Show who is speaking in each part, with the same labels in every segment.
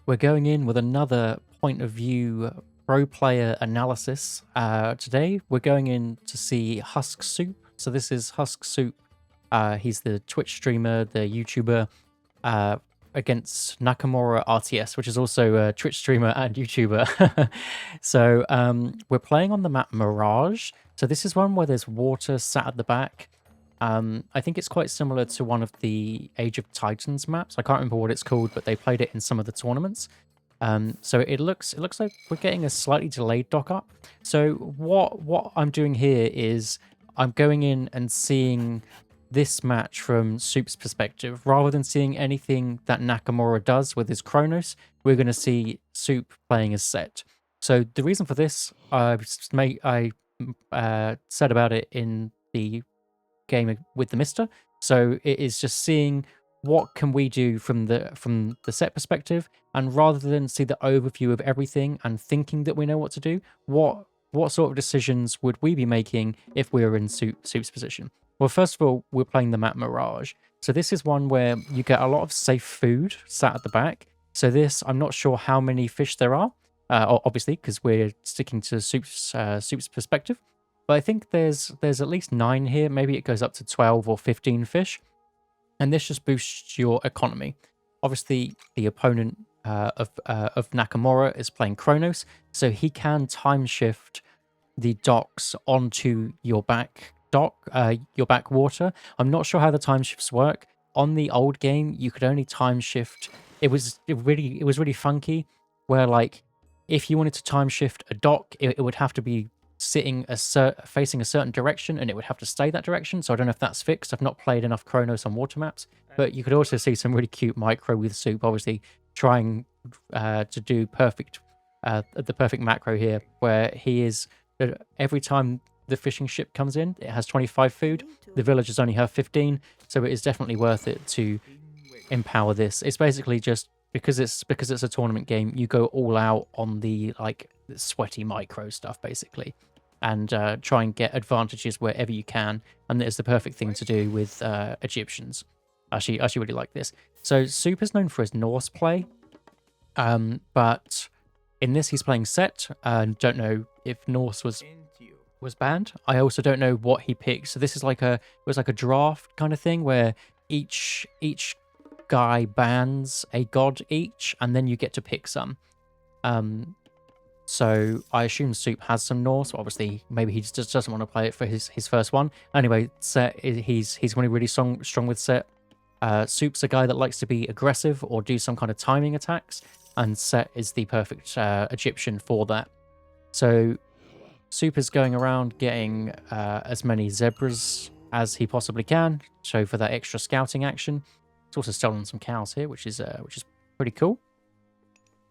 Speaker 1: We're going in with another point of view pro player analysis. Today, we're going in to see Husk Soup. So this is Husk Soup. He's the Twitch streamer, the YouTuber, against Nakamura RTS, which is also a Twitch streamer and YouTuber. So we're playing on the map Mirage. So this is one where there's water sat at the back. I think it's quite similar to one of the Age of Titans maps. I can't remember what it's called, but they played it in some of the tournaments. So it looks like we're getting a slightly delayed dock up. So what I'm doing here is I'm going in and seeing this match from Soup's perspective. Rather than seeing anything that Nakamura does with his Chronos, we're going to see Soup playing as Set. So the reason for this, I said about it in the game with the Mister. So it is just seeing what can we do from the set perspective, and rather than see the overview of everything and thinking that we know what to do, what sort of decisions would we be making if we were in Soup's position? Well, first of all, we're playing the map Mirage. So this is one where you get a lot of safe food sat at the back. So this, I'm not sure how many fish there are, obviously, because we're sticking to Soup's perspective. But I think there's at least 9 here. Maybe it goes up to 12 or 15 fish. And this just boosts your economy. Obviously, the opponent of Nakamura is playing Chronos, so he can time shift the docks onto your back your back water. I'm not sure how the time shifts work. On the old game, you could only time shift. It was really funky, where like if you wanted to time shift a dock, it would have to be sitting facing a certain direction, and it would have to stay that direction. So I don't know if that's fixed. I've not played enough Chronos on water maps, but you could also see some really cute micro with Soup, obviously trying to do the perfect macro here, where he is every time the fishing ship comes in, it has 25 food. The villagers only have 15, so it is definitely worth it to empower this. It's basically just because it's a tournament game, you go all out on the like sweaty micro stuff basically, and try and get advantages wherever you can. And it's the perfect thing to do with Egyptians. Actually really like this. So Soup is known for his Norse play, but in this he's playing Set. Don't know if Norse was banned. I also don't know what he picked. So this is like it was like a draft kind of thing where each guy bans a god each, and then you get to pick some. So I assume Soup has some Norse. Obviously, maybe he just doesn't want to play it for his first one. Anyway, Set, he's going to be really strong with Set. Soup's a guy that likes to be aggressive or do some kind of timing attacks, and Set is the perfect Egyptian for that. So Soup is going around getting as many zebras as he possibly can, so for that extra scouting action. He's also stolen some cows here, which is pretty cool.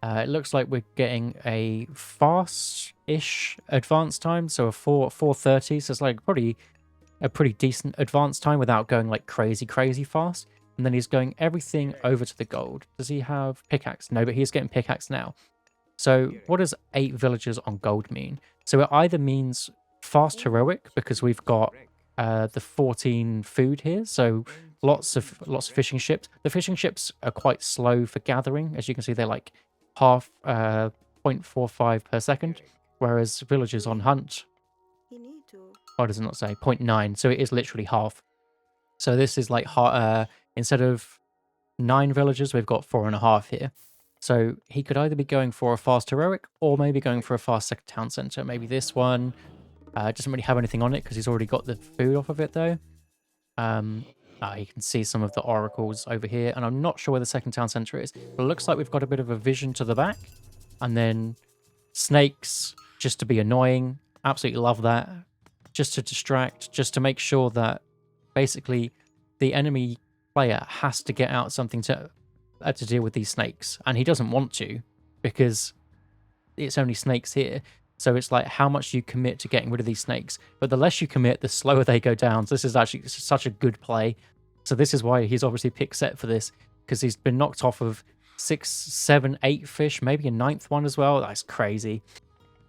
Speaker 1: It looks like we're getting a fast-ish advance time, so a 4:30. So it's like probably a pretty decent advance time without going like crazy fast. And then he's going everything over to the gold. Does he have pickaxe? No, but he's getting pickaxe now. So what does 8 villagers on gold mean? So it either means fast heroic, because we've got the 14 food here, so lots of fishing ships. The fishing ships are quite slow for gathering. As you can see, they're like half 0.45 per second, whereas villagers on hunt, why does it not say 0.9? So it is literally half. So this is like instead of 9 villagers, we've got 4.5 here. So he could either be going for a fast heroic or maybe going for a fast second town center. Maybe this one doesn't really have anything on it because he's already got the food off of it though. You can see some of the oracles over here, and I'm not sure where the second town center is, but it looks like we've got a bit of a vision to the back, and then snakes just to be annoying. Absolutely love that. Just to distract, just to make sure that basically the enemy player has to get out something to deal with these snakes, and he doesn't want to because it's only snakes here. So it's like how much you commit to getting rid of these snakes, but the less you commit, the slower they go down. So this is actually such a good play. So this is why he's obviously picked Set for this, because he's been knocked off of 6, 7, 8 fish, maybe a 9th one as well. That's crazy.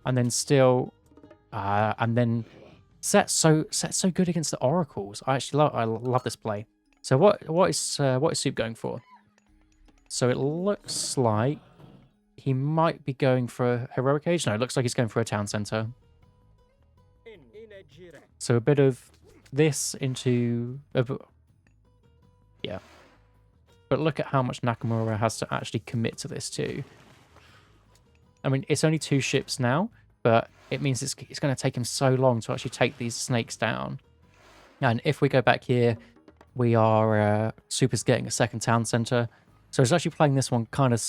Speaker 1: And then still, and then Set's so good against the oracles. I love this play. So what is Soup going for? So it looks like he might be going for a heroic age. No, it looks like he's going for a town center. So a bit of this into... yeah. But look at how much Nakamura has to actually commit to this too. I mean, it's only 2 ships now, but it means it's going to take him so long to actually take these snakes down. And if we go back here, we are... Suppe's getting a second town center. So he's actually playing this one kind of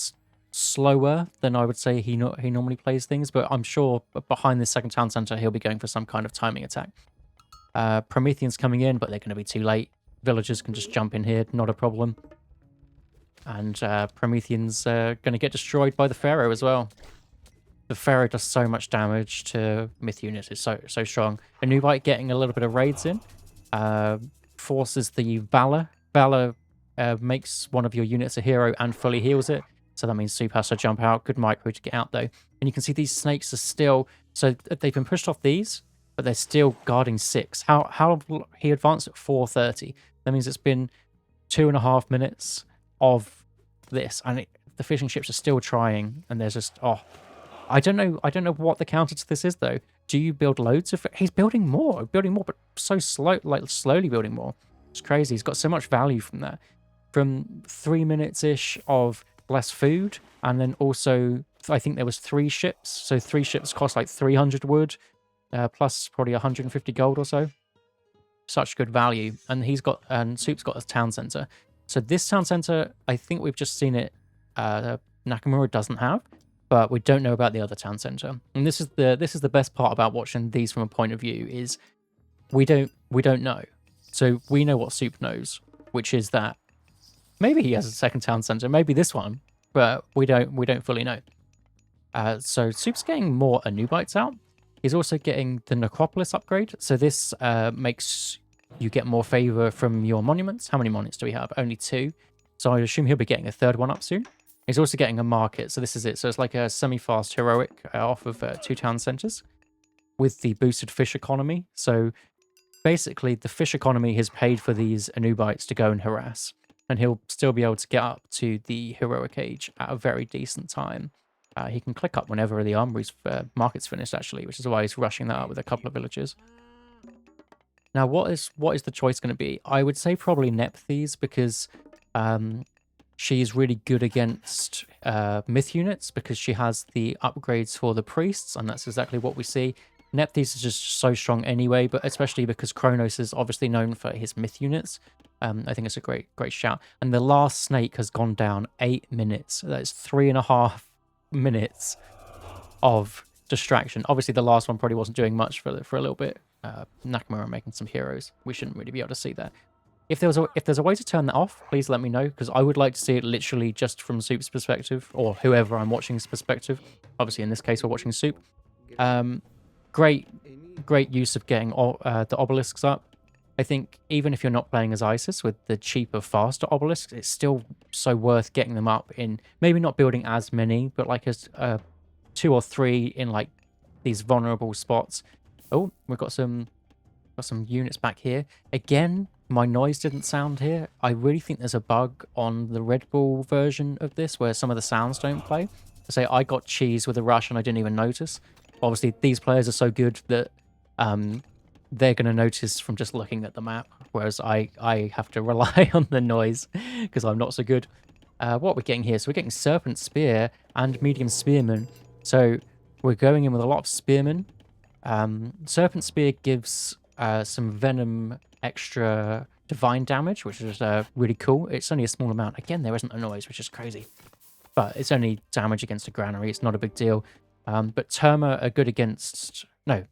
Speaker 1: slower than I would say he normally plays things, but I'm sure behind this second town center, he'll be going for some kind of timing attack. Prometheans coming in, but they're going to be too late. Villagers can just jump in here, not a problem. And Prometheans going to get destroyed by the Pharaoh as well. The Pharaoh does so much damage to Myth units. It's so strong. Anubite getting a little bit of raids in. Forces the Valor. Valor makes one of your units a hero and fully heals it. So that means Suppe has to jump out. Good micro to get out though. And you can see these snakes are still... So they've been pushed off these, but they're still guarding 6. How he advanced at 4:30. That means it's been 2.5 minutes of this, and the fishing ships are still trying. And there's just I don't know what the counter to this is though. Do you build loads of? He's building more, but so slow, like slowly building more. It's crazy. He's got so much value from that. From 3 minutes ish of less food, and then also I think there was 3 ships. So 3 ships cost like 300 wood, plus probably 150 gold or so. Such good value, and Suppe's got a town center. So this town center, I think we've just seen it. Nakamura doesn't have, but we don't know about the other town center. And this is the best part about watching these from a point of view is we don't know. So we know what Suppe knows, which is that maybe he has a second town center, maybe this one, but we don't fully know. So Suppe's getting more Anubites out. He's also getting the Necropolis upgrade. So this makes you get more favor from your monuments. How many monuments do we have? Only 2. So I assume he'll be getting a 3rd one up soon. He's also getting a market. So this is it. So it's like a semi-fast heroic off of 2 town centers with the boosted fish economy. So basically the fish economy has paid for these Anubites to go and harass. And he'll still be able to get up to the heroic age at a very decent time. He can click up whenever the armory's market's finished, actually, which is why he's rushing that up with a couple of villagers. Now, what is the choice going to be? I would say probably Nephthys, because she's really good against myth units, because she has the upgrades for the priests, and that's exactly what we see. Nephthys is just so strong anyway, but especially because Kronos is obviously known for his myth units. I think it's a great shout. And the last snake has gone down 8 minutes. That's 3.5 minutes of distraction. Obviously, the last one probably wasn't doing much for a little bit. Nakamura making some heroes. We shouldn't really be able to see that. If there's a way to turn that off, please let me know, because I would like to see it literally just from Suppe's perspective, or whoever I'm watching's perspective. Obviously, in this case, we're watching Suppe. Great use of getting the obelisks up. I think even if you're not playing as Isis with the cheaper, faster obelisks, it's still so worth getting them up in, maybe not building as many, but like as 2 or 3 in like these vulnerable spots. Oh, we've got some units back here. Again, my noise didn't sound here. I really think there's a bug on the Red Bull version of this where some of the sounds don't play. Say I got cheese with a rush and I didn't even notice. Obviously, these players are so good that they're going to notice from just looking at the map, whereas I have to rely on the noise because I'm not so good. What we're getting here, so we're getting Serpent Spear and Medium Spearman. So we're going in with a lot of Spearmen. Serpent Spear gives some Venom extra divine damage, which is really cool. It's only a small amount. Again, there isn't a noise, which is crazy. But it's only damage against a granary. It's not a big deal. But Terma are good against... No.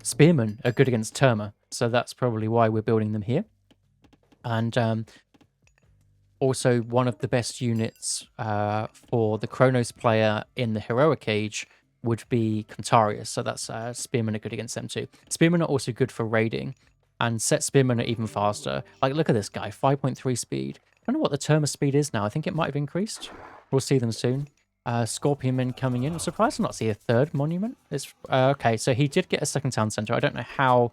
Speaker 1: Spearmen are good against Terma. So that's probably why we're building them here. And also one of the best units for the Kronos player in the Heroic Age would be Contarius. So that's Spearmen are good against them too. Spearmen are also good for raiding. And set Spearmen are even faster. Like, look at this guy. 5.3 speed. I don't know what the Terma speed is now. I think it might have increased. We'll see them soon. Scorpion Men coming in. I'm surprised to not see a 3rd monument. It's okay, so he did get a 2nd town center. I don't know how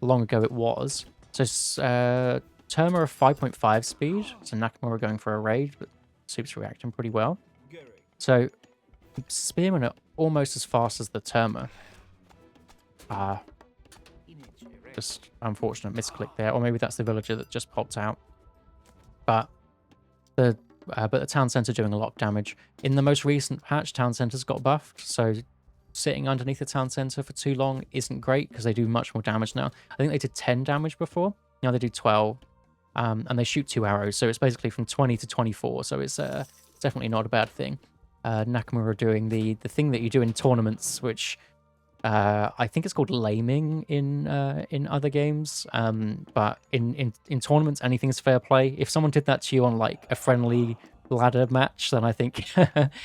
Speaker 1: long ago it was. So Terma are 5.5 speed. So Nakamura going for a raid, but Suppe's reacting pretty well. So Spearmen are almost as fast as the Terma. Just unfortunate misclick there, or maybe that's the villager that just popped out. But the town centre doing a lot of damage. In the most recent patch, town centres got buffed, so sitting underneath the town centre for too long isn't great because they do much more damage now. I think they did 10 damage before. Now they do 12, and they shoot 2 arrows, so it's basically from 20 to 24. So it's definitely not a bad thing. Nakamura doing the thing that you do in tournaments, which I think it's called laming in other games. But in tournaments, anything's fair play. If someone did that to you on like a friendly ladder match, then I think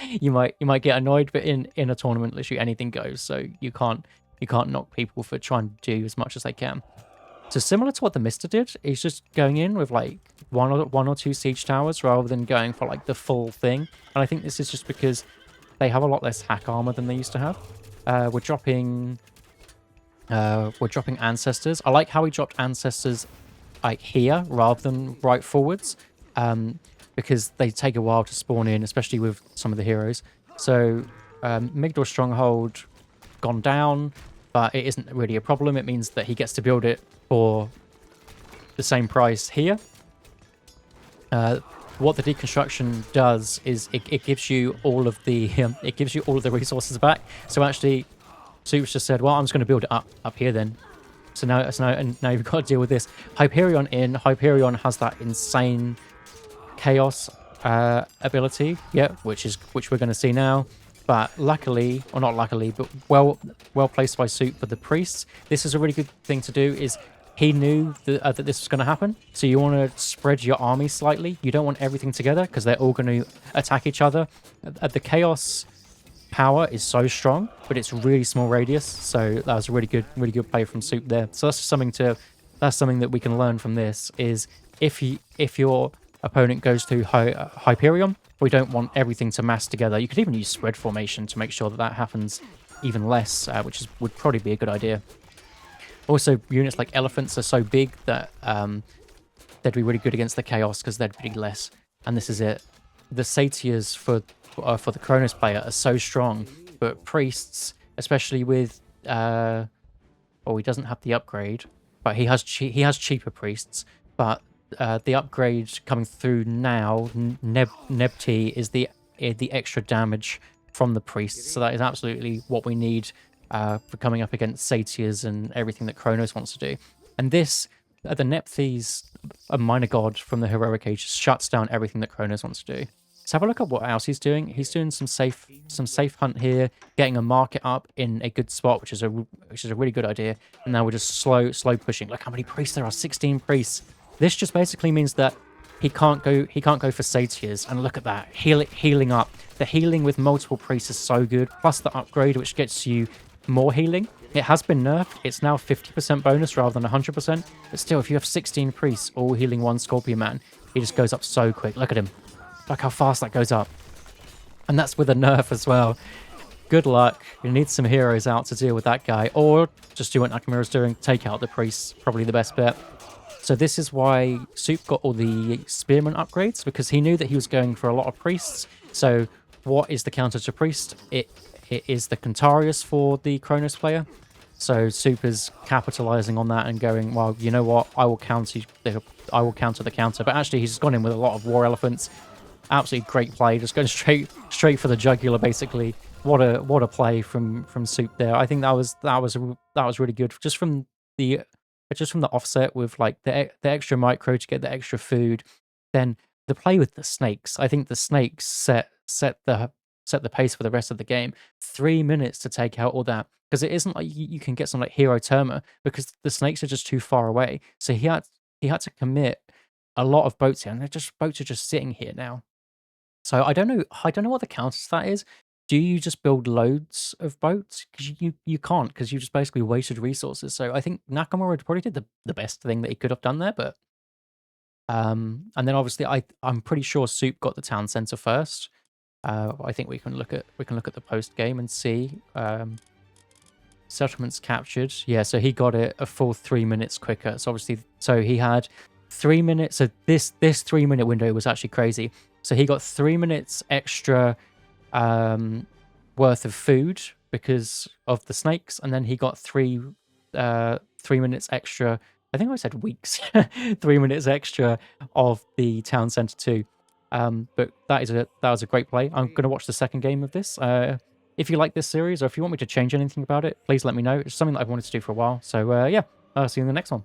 Speaker 1: you might get annoyed. But in a tournament, literally anything goes. So you can't knock people for trying to do as much as they can. So similar to what the Mister did, he's just going in with like one or two siege towers rather than going for like the full thing. And I think this is just because they have a lot less hack armor than they used to have. We're dropping ancestors. I like how he dropped ancestors like here rather than right forwards, because they take a while to spawn in, especially with some of the heroes. So Migdor Stronghold gone down, but it isn't really a problem. It means that he gets to build it for the same price here. What the deconstruction does is it gives you all of the resources back. So actually, Suppe just said, "Well, I'm just going to build it up here then." So now you've got to deal with this. Hyperion in. Hyperion has that insane chaos ability, yeah, which we're going to see now. But luckily, or not luckily, but well placed by Suppe for the priests. This is a really good thing to do. Is he knew that this was going to happen, so you want to spread your army slightly. You don't want everything together because they're all going to attack each other. The chaos power is so strong, but it's really small radius. So that was a really good play from Suppe there. So that's something that we can learn from this. Is if your opponent goes to Hyperion, we don't want everything to mass together. You could even use spread formation to make sure that happens even less, which would probably be a good idea. Also, units like elephants are so big that they'd be really good against the chaos because they'd be less. And this is it. The satyrs for the Kronos player are so strong, but priests, especially with well, he doesn't have the upgrade, but he has cheaper priests. But the upgrade coming through now, Nebti, is the extra damage from the priests. So that is absolutely what we need for coming up against satyrs and everything that Kronos wants to do. And this, the Nephthys, a minor god from the heroic age, shuts down everything that Kronos wants to do. Let's have a look at what else he's doing. He's doing some safe hunt here, getting a market up in a good spot, which is a really good idea. And now we're just slow pushing. Look how many priests there are, 16 priests. This just basically means that he can't go for satyrs. And look at that, healing up. The healing with multiple priests is so good, plus the upgrade, which gets you more healing. It has been nerfed. It's now 50% bonus rather than 100%. But still, if you have 16 priests all healing one Scorpion Man, he just goes up so quick. Look at him. Look how fast that goes up. And that's with a nerf as well. Good luck. You need some heroes out to deal with that guy. Or just do what Nakamura's doing. Take out the priests. Probably the best bet. So this is why Suppe got all the spearman upgrades, because he knew that he was going for a lot of priests. So what is the counter to priest? It is the Cantarius for the Kronos player. So Suppe is capitalizing on that and going, well, you know what? I will counter the counter. But actually, he's just gone in with a lot of war elephants. Absolutely great play. Just going straight for the jugular, basically. What a play from Suppe there. I think that was really good. Just from the offset with like the extra micro to get the extra food. Then the play with the snakes. I think the snakes set the pace for the rest of the game. 3 minutes to take out all that, because it isn't like you can get some like hero Terma, because the snakes are just too far away. So he had to commit a lot of boats here, and boats are just sitting here now. So I don't know what the counter to that is. Do you just build loads of boats? Because you can't, because you just basically wasted resources. So I think Nakamura probably did the best thing that he could have done there, but and then obviously I'm pretty sure Suppe got the town center first. I think we can look at the post game and see settlements captured. Yeah, so he got it a full 3 minutes quicker. So obviously, he had 3 minutes. So this 3 minute window was actually crazy. So he got 3 minutes extra worth of food because of the snakes, and then he got 3 minutes extra. I think I said weeks. 3 minutes extra of the town center too. But that was a great play. I'm gonna watch the second game of this. If you like this series, or if you want me to change anything about it, please let me know. It's something that I've wanted to do for a while. So yeah, I'll see you in the next one.